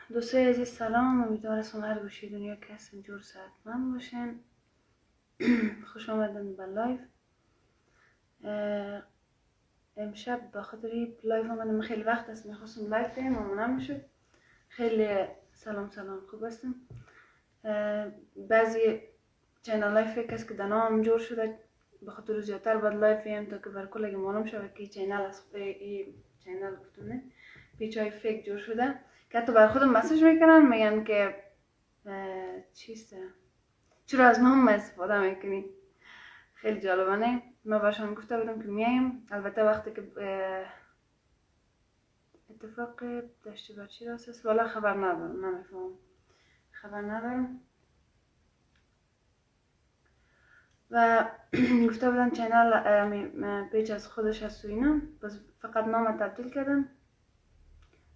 دوستای عزیز سلام، امیدوارم هر گوشه دنیا که هستین جور صحتمند باشین. خوش آمدن به لایف. امشب به خاطر لایف آمدم، خیلی وقت است میخواستم لایف بگم اما نمیشد. خیلی سلام خوب هستم. بعضی چینل لایف کس که دنام جور شده به خاطر زیادتر باید لایف بگم تا که بر کل معلوم شود که چینل است. این چینل گفتم نه پیچای فیک جور شده که حتی بر خودم مسیج میکنن میگن که چیسته چرا از ما هم استفاده میکنی. خیلی جالبانه. ما برشان گفته بودم که میایم، البته وقتی که اتفاق داشته بر چی راست است والا خبر ندارم، نمیفهمم، خبر ندارم. و گفته بودن چینل پیج از خودش هست و اینا، بس فقط نام تبدیل کردم،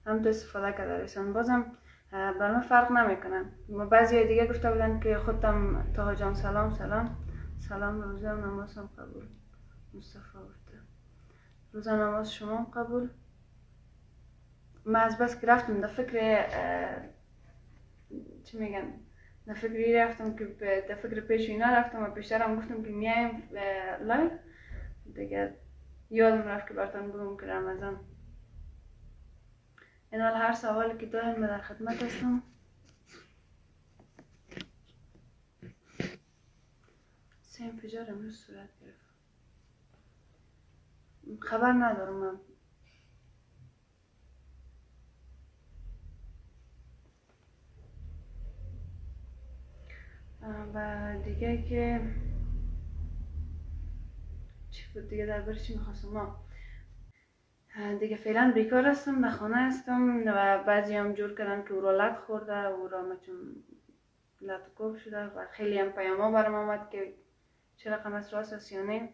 هم تو استفاده کرده رسن، بازم بر من فرق نمیکنه. بعضی دیگه گفته بودن که خودم تاها جان سلام روزه نماز هم قبول. مصطفی گفته روزه نماز شما هم قبول. ما از بس که رفتم در فکر چی میگن، در فکری رفتم که در فکر پیش اینا رفتم و پیشترم گفتم که میایم لایف دیگه یادم رفت که براتون بگم که رمضان. این حال هر سوالی که دارین من در خدمت هستم. سه انفجار امروز صورت گرفت، خبر ندارم من. و دیگه که چی بود دیگه، درباره چی میخواستم؟ ما دیگه فعلا بیکار هستم، در خانه هستم و بعضی هم جور کردن که او را لط خورده، او را مچون لط کوب شده و خیلی هم پیاما برام آمد که چه رقم است، راست است یا نه.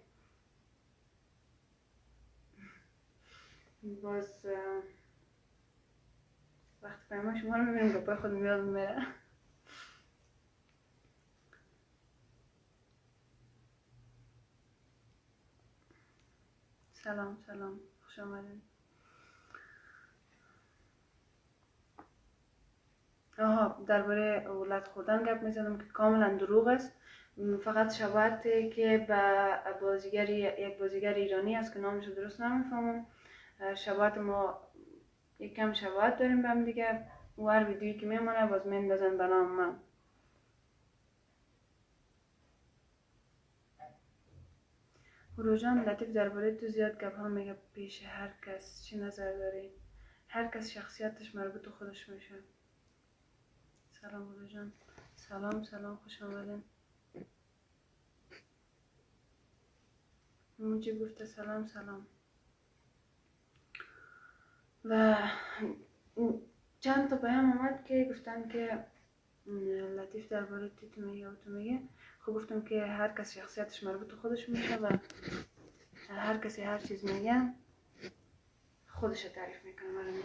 باز وقت پیما شما رو میبینم که پای خودم یادم میره. سلام خوش آمدین. درباره اولاد خوردن گپ میزدم که کاملا دروغ است. فقط شباهتی که به یک بازیگر ایرانی است که نامش درست نمیفهمم، شباهت ما یک کم شباهت داریم به هم دیگه و هر ویدیویی که میمونه باز میندازن به نام من. روژان لطیف درباره تو زیاد گپ ها میگه، پیش هر کس چی نظر داری؟ هر کس شخصیتش مربوط به خودش میشه. سلام روژان. سلام خوش آمدین. موجی گفته سلام. و چند تا پیام آمد که گفتن که لطیف درباره تو میگه و تو میگه. خب گفتم که هر کس شخصیتش مربوط به خودش میشه و هر کسی هر چیز میگه خودش تعریف میکنه. برای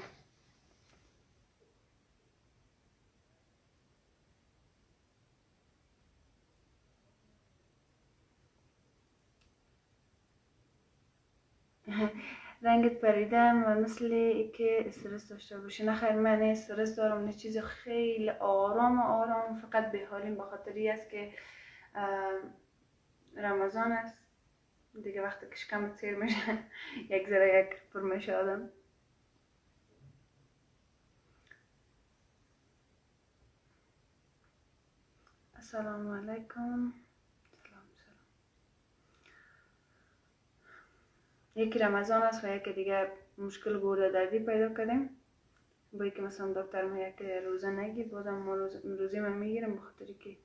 رنگت پریدم و مثل که استرس داشته باشی. نه خیر، من استرس دارم، نه چیز، خیلی آرام فقط به حالیم، به خاطری است که رمضان است دیگه، وقتی که شکمت سیر میشه یک ذره یک پر میشه آدم. السلام علیکم. یکی رمضان است و یکی دیگه مشکل گرده دردی پیدا کردیم، با که مثلا دکتر میگه که روزه نگیر، بازم ما روزه من میگیرم، بخاطری که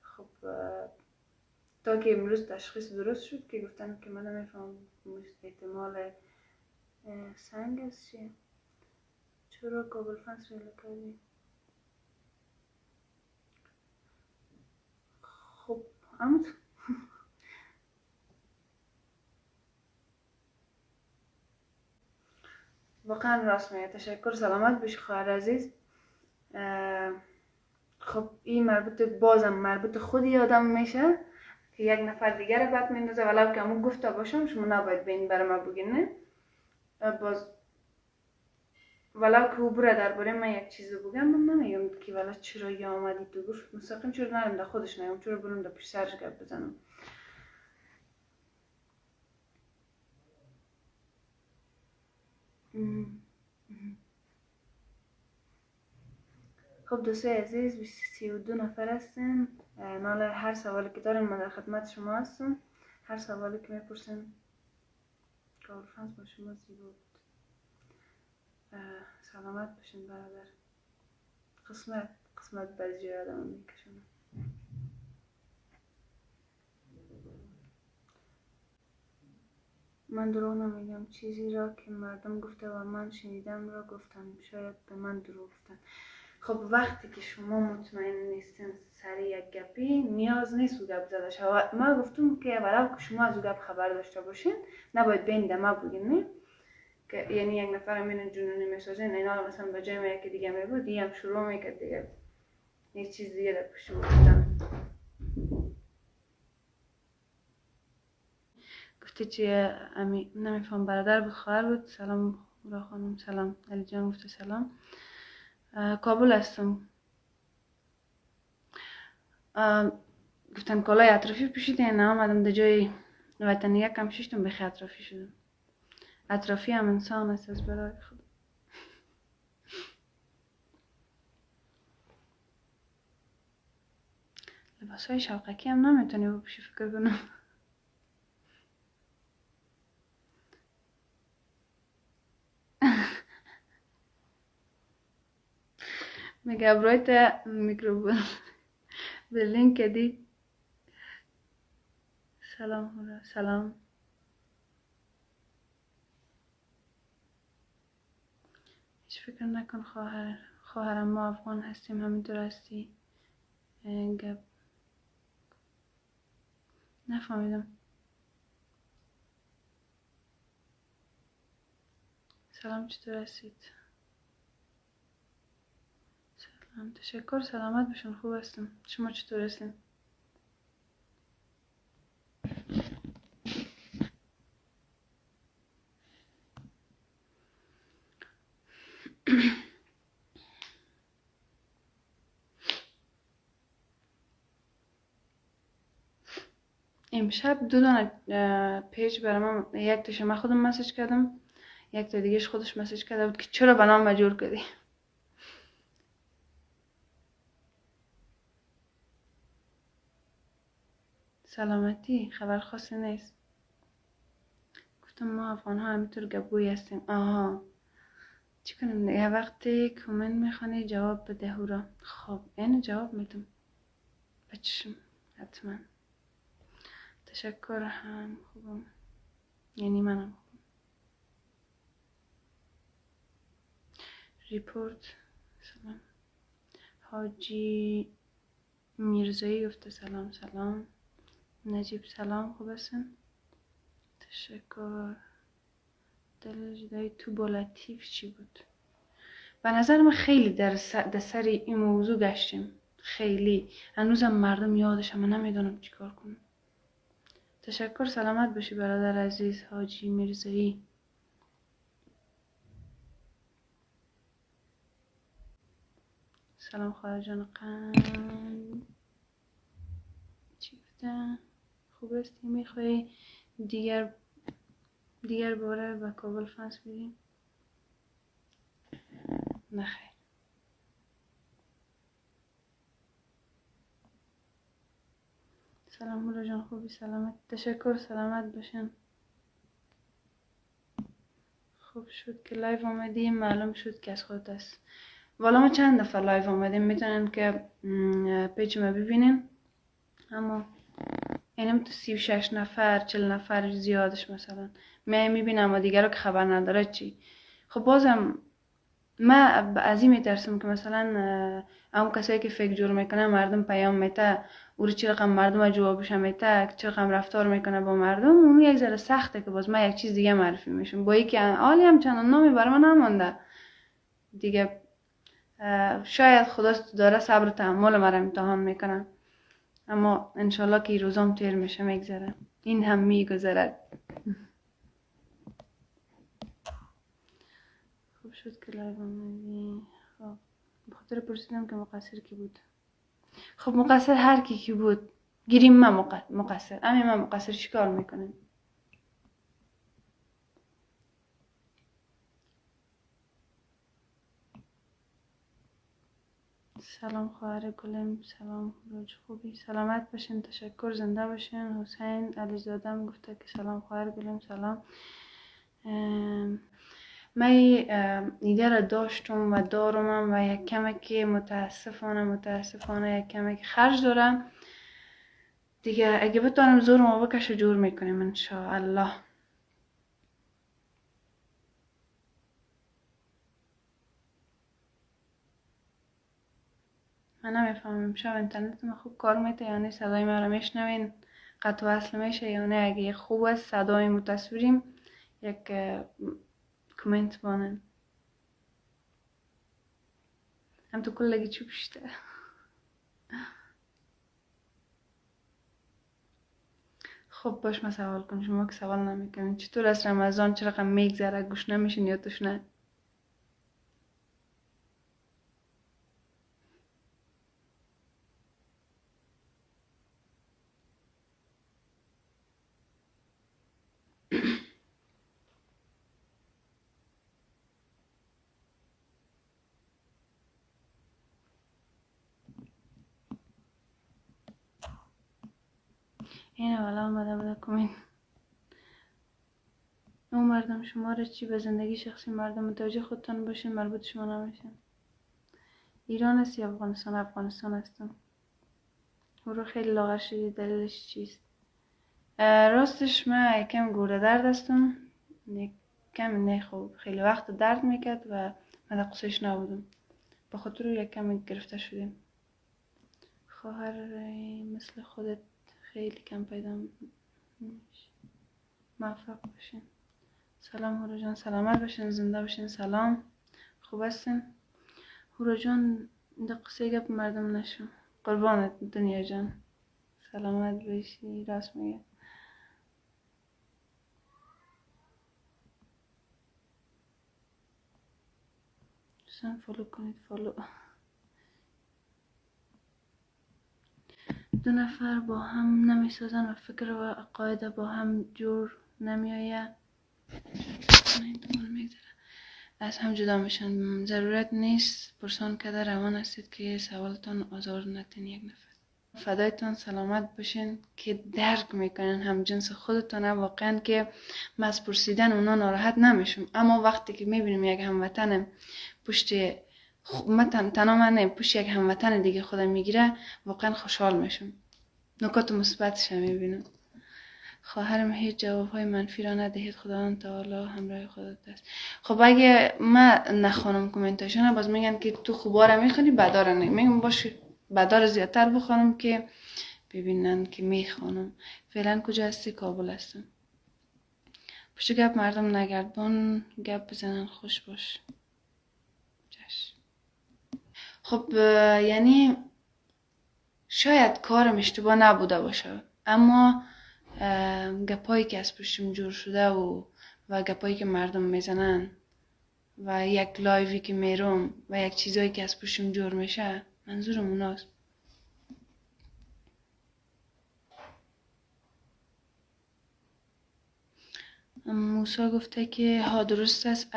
خب تا که امروز تشخیص درست شد که گفتن که من نمیفهم احتمال سنگ است. چرا کابل فنس ریل کردی؟ خب امت واقعا راست میگه. تشکر، سلامت باشی خواهر عزیز. خب این مربوط خودی آدم میشه که یک نفر دیگر رو بد میندازه، ولو که همون گفته باشم شما نباید به این برای ما بگین. نه باز ولو که او بره درباره من یک چیزی بگم من نمیگم که ولی چرا یا آمدی تو گفت مستقیم چرا نرم در خودش نگم چرا برم در پیش سرش گپ بزنم. خب دوستای عزیز 32 نفر هستیم. ناله هر سوالی که دارین من در خدمت شما هستم. هر سوالی که میپرسین کارفرانس با شما زیبا بود. سلامت باشین برادر. قسمت بعضی آدم میکشونه. من دروغ نمیگم، چیزی را که مردم گفته و من شنیدم را گفتم، شاید به من دروغ گفتن. خب وقتی که شما مطمئن نیستین سر یک گپی نیاز نیست او گپ زده شود. ما گفتم که ولو که شما از او گپ خبر داشته باشین نباید بین دما بگین که یعنی یک نفر میرن جنونی میسازین اینا مثلا به جای یکی دیگه میبود دیگه هم شروع میکرد دیگه یک چیز دیگه در پشت بودن. گفته چیه امی نمیفهم برادر بود خواهر بود. سلام را خانم. سلام علی جان. گفته سلام. کابل هستم. گفتن کالای اطرافی پوشیدین. نه آمدم در جای وطنی یکم ششتم بخی اطرافی شدم. اطرافی هم انسان است از برای خود. لباس های شوقکی هم نمیتونی بپوشی فکر کنم. میگه ابرویت میکروبل به لینک دی. سلام. سلام. هیچ فکر نکن خواهرم ما افغان هستیم همینطور هستی. گپ نفهمیدم. سلام چطور هستید؟ سلام تشکر. سلامت باشین. خوب هستم. شما چطور هستین؟ امشب دو دانه پیج برای من، یک تاش من خودم مسیج کردم یک تا دیگهش خودش مسیج کرده بود که چرا بنام مجبور کردی. سلامتی خبر خاصی نیست. گفتم ما افغان ها همینطور گبوی هستیم. آها چی کنیم دیگه وقتی کامنت میخوانی جواب بده هورا. خب اینو جواب میدم بچشم حتما. تشکر. هم خوبم یعنی منم خوبم. ریپورت. سلام. حاجی میرزایی گفته سلام. سلام. نجیب سلام. خوب هستن؟ تشکر. دل جدای تو با لطیف چی بود؟ به نظر من خیلی در سر این موضوع گشتیم. خیلی هنوزم مردم یادش اما نمیدونم چیکار کنم. تشکر. سلامت باشی برادر عزیز. حاجی میرزایی. سلام خواهر جان. قند چی گفته؟ خوب هستی؟ میخوایی دیگر باره به کابل فرانس بریم؟ نخیر. سلام مولا جان. خوبی؟ سلامت. تشکر. سلامت باشین. خوب شد که لایو آمدیم. معلوم شد که از خود است. والا ما چند دفعه لایو آمدیم میتونن که پیج ما ببینین اما اینم تو 36 نفر 40 نفر زیادش مثلا میبینم و دیگر رو که خبر نداره چی. خب بازم من از این میترسم که مثلا هم کسایی که فکر جور میکنه مردم پیام میته او رو چه رقم مردم جوابش میته چه رقم رفتار میکنه با مردم اون یک ذره سخته که باز من یک چیز دیگه معرفی میشم با یکی حالی هم چندان نامی برای من نمانده دیگه. شاید خدا داره صبر و تحمل مرا امتحان میکنه اما انشالله که روزام تیر میشه میگذره. این هم میگذرد. خوب شد شد که لایو آمدی؟ خب بخاطر پرسیدم که مقصر کی بود. خب مقصر هر کی بود، گیریم من مقصر. من مقصر چیکار میکنم؟ سلام خواهر گلم، سلام روز خوبی، سلامت باشین، تشکر، زنده باشین. حسین علیزاده گفته که سلام خواهر گلم، سلام. من ایده را داشتم و دارم و یک کمک متاسفانه یک کمک خرج دارم دیگه. اگه بتونم زورم بکشه جور میکنیم انشاءالله. من نمیفهمم شب اینترنت من خوب کار میته یا نه؟ صدای من رو میشنوین؟ قطع و وصل میشه یا نه؟ اگه خوب است صدایم و تصویریم یک کامنت بانن. هم تو کلگی چی پشته. خب باش ما سوال کنم، شما که سوال نمیکنین. چطور از رمضان چه رقم میگذره؟ گوش نمیشین یا توش نه؟ اینه والا آمده بوده کامنت. اون مردم شما را چی؟ به زندگی شخصی مردم متوجه خودتان باشین، مربوط شما نمیشن. ایران است یا افغانستان؟ افغانستان هستم. او رو خیلی لاغر شدی، دلیلش چیست؟ راستش من یکم گوره درد هستم، یکم نه خوب، خیلی وقت درد میکرد و من در قصهش نبودم، به خاطر یکم گرفته شدیم. خواهر مثل خودت خیلی کم پیدا میشه. موفق باشین. سلام هورا جان، سلامت باشین، زنده باشین. سلام، خوب هستین هورا جان؟ ده قصه گپ مردم نشو، قربانت دنیا جان، سلامت باشی. راست میگه. دوستان فالو کنید، فالو. دو نفر با هم نمیسازن و فکر و عقاید با هم جور نمیآید، از هم جدا میشن. ضرورت نیست پرسان کده روان هستید که سوالتان آزار نتین یک نفر. فدایتان، سلامت باشین که درک میکنین هم جنس خودتانه. واقعا که من از پرسیدن اونا ناراحت نمیشم، اما وقتی که میبینیم یک هموطنم پشت تنها من پشت یک هموطن دیگه خودم میگیره، واقعا خوشحال میشم، نکات مثبتش میبینم. خواهرم هیچ جوابهای منفی را ندهید، خداوند تعالی همراه خودت است. خب اگه من نخوانم کامنتاشون باز میگن که تو خوبا را میخونی بدا را نه. میگم باشه بدا را زیادتر بخوانم که ببینن که میخوانم. فعلا کجا هستی؟ کابل هستم. پشت گپ مردم نگردان، گپ بزنن، خوش باش. چشم. خب یعنی شاید کارم اشتباه نبوده باشه، اما گپایی که از پشتم جور شده و گپایی که مردم میزنن و یک لایوی که میروم و یک چیزایی که از پشتم جور میشه، منظورم اوناست. موسا گفته که ها درست است،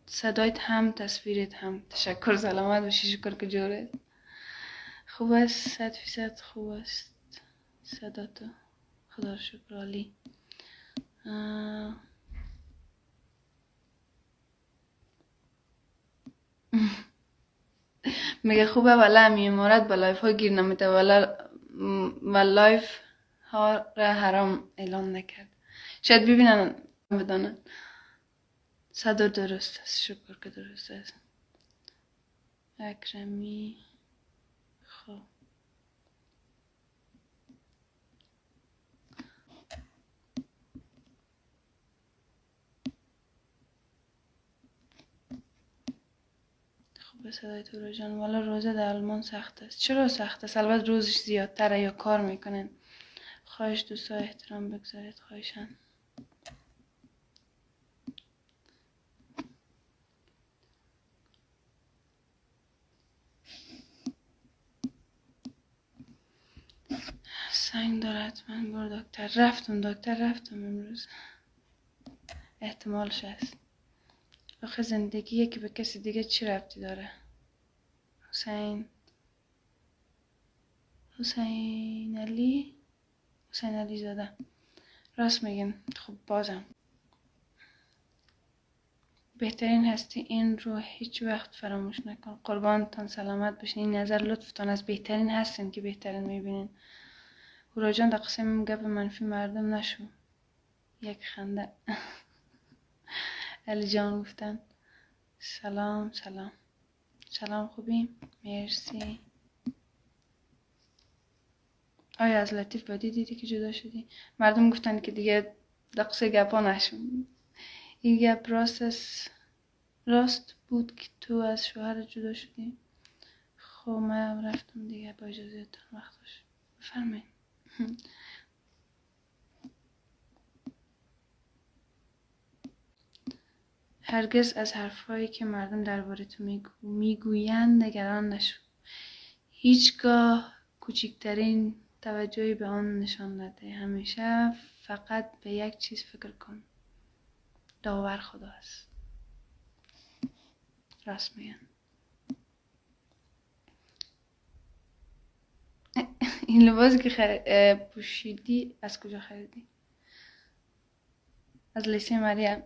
صدایت هم تصویرت هم. تشکر، سلامت باشی، شکر که جوره. خوب است، 100% خوب است صدا تو، خدا شکر، عالی. میگه خوبه ولی همی امارت با لایف ها گیر نمیده و لایف ها را حرام اعلان نکرد. شاید ببینن بدانن. صدا درست است، شکر که درست است. اکرمی خب به صدای تو رو جان. والا روزه در آلمان سخت است. چرا سخت است؟ البته روزش زیادتره یا کار میکنن. خواهش دوستا احترام بگذارید، خواهشن. سنگ دارد، من برو دکتر. رفتم امروز. احتمالش هست. آخه زندگیه که به کسی دیگه چی ربطی داره؟ حسین علی زاده. راست میگین. خب بازم بهترین هستی، این رو هیچ وقت فراموش نکن. قربانتان، سلامت باشین. این نظر لطفتان از بهترین هستین که بهترین میبینین. هورا جان در قسم گپ منفی مردم نشو. یک خنده. علی جان گفتن سلام. خوبی؟ مرسی. آیا از لطیف بادی دیدی که جدا شدی؟ مردم گفتن که دیگه دقصه گپا نشون. این گپ راست بود که تو از شوهر جدا شدی؟ خب من رفتم دیگه، با اجازهتون. وقتش بفرمایید. هرگز از حرفایی که مردم درباره تو میگویند نگران نشو. هیچگاه کوچکترین توجهی به آن نشان نده. همیشه فقط به یک چیز فکر کن. داور خدا است. راست میگن. این لباسی که پوشیدی از کجا خریدی؟ از لیسه مریم.